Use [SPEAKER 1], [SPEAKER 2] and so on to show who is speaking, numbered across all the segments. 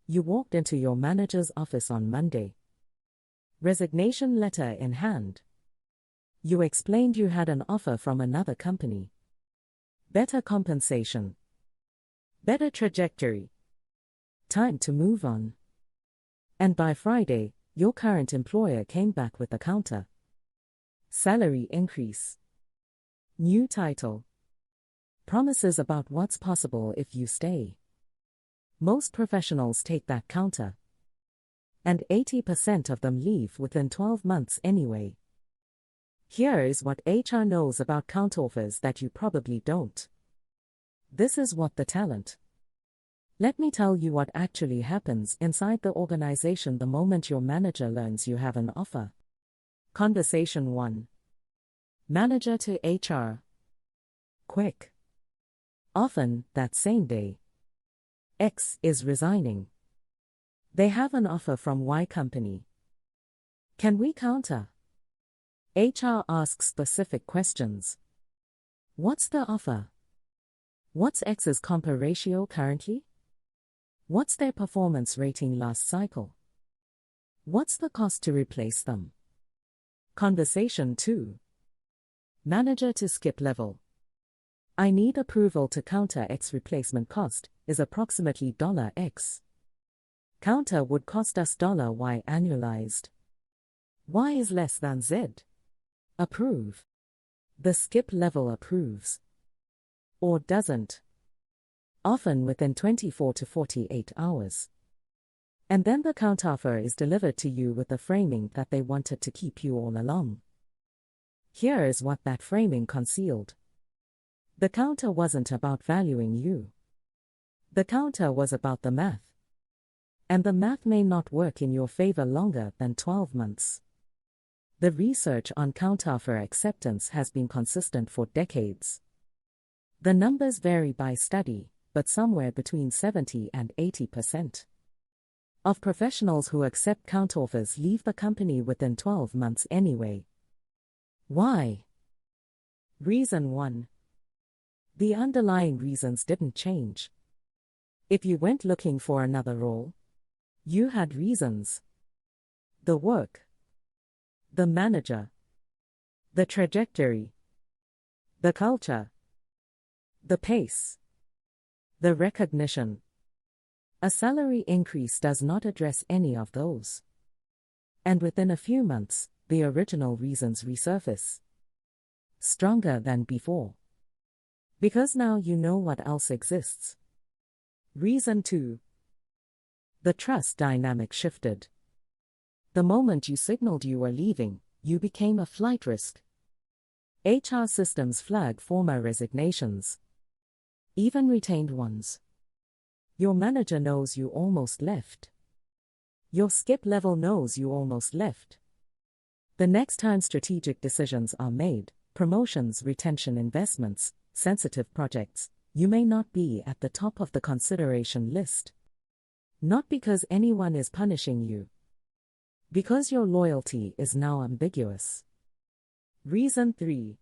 [SPEAKER 1] You walked into your manager's office on Monday. Resignation letter in hand. You explained you had an offer from another company. Better compensation. Better trajectory. Time to move on. And by Friday, your current employer came back with a counter. Salary increase. New title. Promises about what's possible if you stay. Most professionals take that counter. And 80% of them leave within 12 months anyway. Here is what HR knows about counteroffers that you probably don't. This is what the talent. Let me tell you what actually happens inside the organization the moment your manager learns you have an offer. Conversation 1. Manager to HR. Quick. Often, that same day. X is resigning. They have an offer from Y company. Can we counter? HR asks specific questions. What's the offer? What's X's comp ratio currently? What's their performance rating last cycle? What's the cost to replace them? Conversation 2. Manager to skip level. I need approval to counter X replacement cost is approximately $X. Counter would cost us $Y annualized. Y is less than Z. Approve. The skip level approves. Or doesn't. Often within 24 to 48 hours. And then the counteroffer is delivered to you with the framing that they wanted to keep you all along. Here is what that framing concealed. The counter wasn't about valuing you. The counter was about the math. And the math may not work in your favor longer than 12 months. The research on counteroffer acceptance has been consistent for decades. The numbers vary by study, but somewhere between 70 and 80% of professionals who accept counteroffers leave the company within 12 months anyway. Why? Reason 1. The underlying reasons didn't change. If you went looking for another role, you had reasons. The work. The manager. The trajectory. The culture. The pace. The recognition. A salary increase does not address any of those. And within a few months, the original reasons resurface. Stronger than before. Because now you know what else exists. Reason 2. The trust dynamic shifted. The moment you signaled you were leaving, you became a flight risk. HR systems flag former resignations. Even retained ones. Your manager knows you almost left. Your skip level knows you almost left. The next time strategic decisions are made, promotions, retention, investments, sensitive projects, you may not be at the top of the consideration list. Not because anyone is punishing you. Because your loyalty is now ambiguous. Reason 3.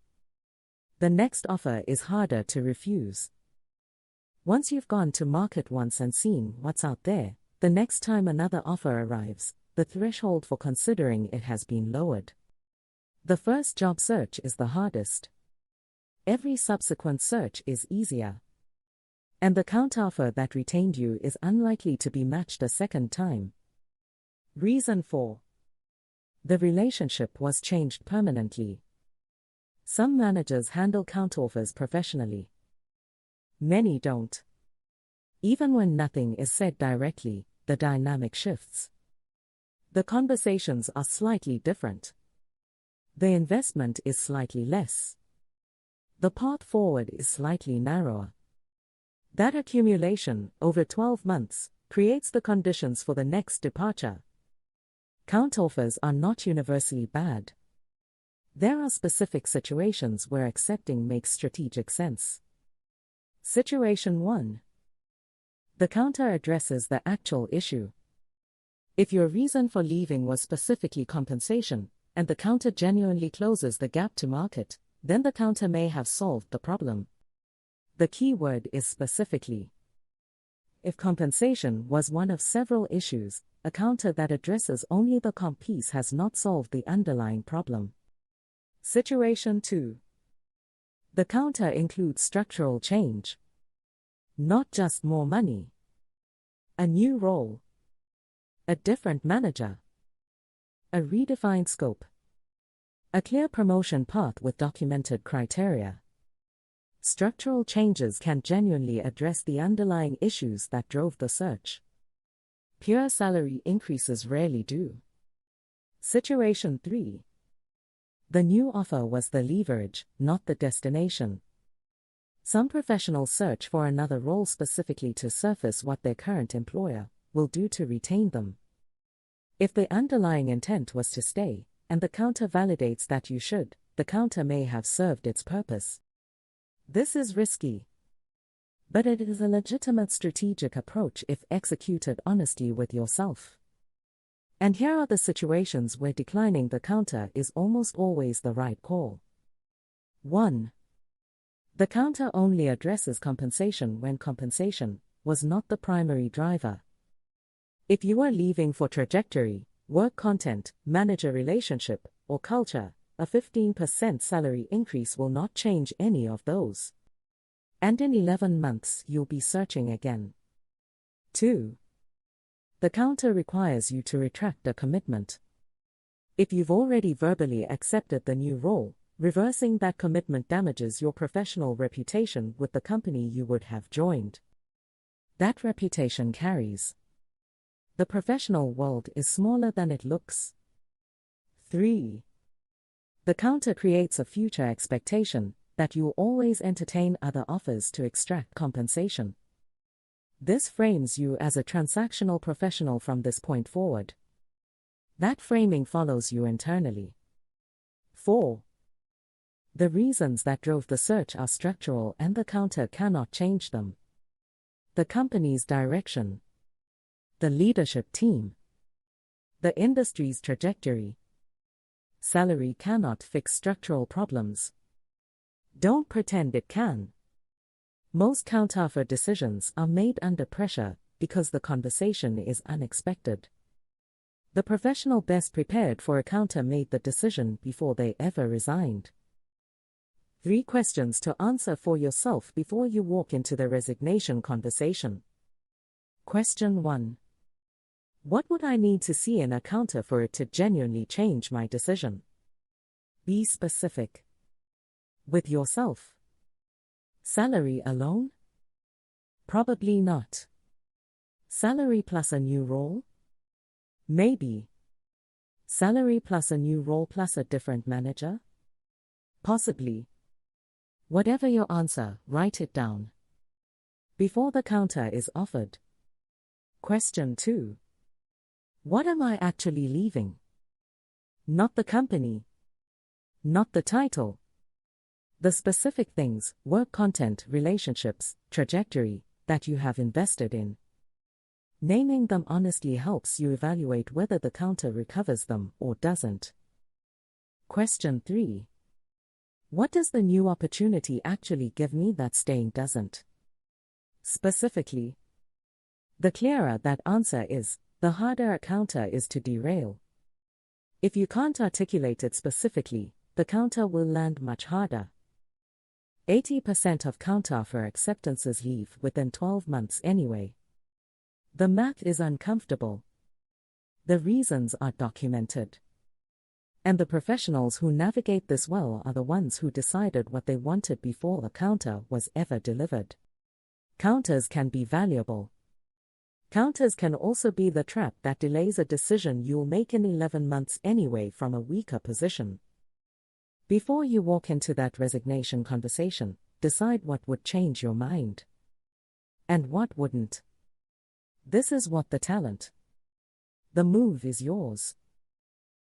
[SPEAKER 1] The next offer is harder to refuse. Once you've gone to market once and seen what's out there, the next time another offer arrives, the threshold for considering it has been lowered. The first job search is the hardest. Every subsequent search is easier. And the counteroffer that retained you is unlikely to be matched a second time. Reason 4. The relationship was changed permanently. Some managers handle counteroffers professionally. Many don't. Even when nothing is said directly, the dynamic shifts. The conversations are slightly different. The investment is slightly less. The path forward is slightly narrower. That accumulation, over 12 months, creates the conditions for the next departure. Counteroffers are not universally bad. There are specific situations where accepting makes strategic sense. Situation 1. The counter addresses the actual issue. If your reason for leaving was specifically compensation, and the counter genuinely closes the gap to market, then the counter may have solved the problem. The key word is specifically. If compensation was one of several issues, a counter that addresses only the comp piece has not solved the underlying problem. Situation 2. The counter includes structural change. Not just more money. A new role. A different manager. A redefined scope. A clear promotion path with documented criteria. Structural changes can genuinely address the underlying issues that drove the search. Pure salary increases rarely do. Situation 3. The new offer was the leverage, not the destination. Some professionals search for another role specifically to surface what their current employer will do to retain them. If the underlying intent was to stay, and the counter validates that you should, the counter may have served its purpose. This is risky. But it is a legitimate strategic approach if executed honestly with yourself. And here are the situations where declining the counter is almost always the right call. 1. The counter only addresses compensation when compensation was not the primary driver. If you are leaving for trajectory, work content, manager relationship, or culture, a 15% salary increase will not change any of those. And in 11 months you'll be searching again. 2. The counter requires you to retract a commitment. If you've already verbally accepted the new role, reversing that commitment damages your professional reputation with the company you would have joined. That reputation carries. The professional world is smaller than it looks. 3. The counter creates a future expectation that you'll always entertain other offers to extract compensation. This frames you as a transactional professional from this point forward. That framing follows you internally. 4. The reasons that drove the search are structural and the counter cannot change them. The company's direction. The leadership team. The industry's trajectory. Salary cannot fix structural problems. Don't pretend it can. Most counteroffer decisions are made under pressure because the conversation is unexpected. The professional best prepared for a counter made the decision before they ever resigned. 3 questions to answer for yourself before you walk into the resignation conversation. Question 1. What would I need to see in a counter for it to genuinely change my decision? Be specific. With yourself. Salary alone? Probably not. Salary plus a new role? Maybe. Salary plus a new role plus a different manager? Possibly. Whatever your answer, write it down. Before the counter is offered. Question 2. What am I actually leaving? Not the company. Not the title. The specific things, work content, relationships, trajectory, that you have invested in. Naming them honestly helps you evaluate whether the counter recovers them or doesn't. Question 3. What does the new opportunity actually give me that staying doesn't? Specifically. The clearer that answer is, the harder a counter is to derail. If you can't articulate it specifically, the counter will land much harder. 80% of counteroffer acceptances leave within 12 months anyway. The math is uncomfortable. The reasons are documented. And the professionals who navigate this well are the ones who decided what they wanted before the counter was ever delivered. Counters can be valuable. Counters can also be the trap that delays a decision you'll make in 11 months anyway from a weaker position. Before you walk into that resignation conversation, decide what would change your mind. And what wouldn't. This is what the talent. The move is yours.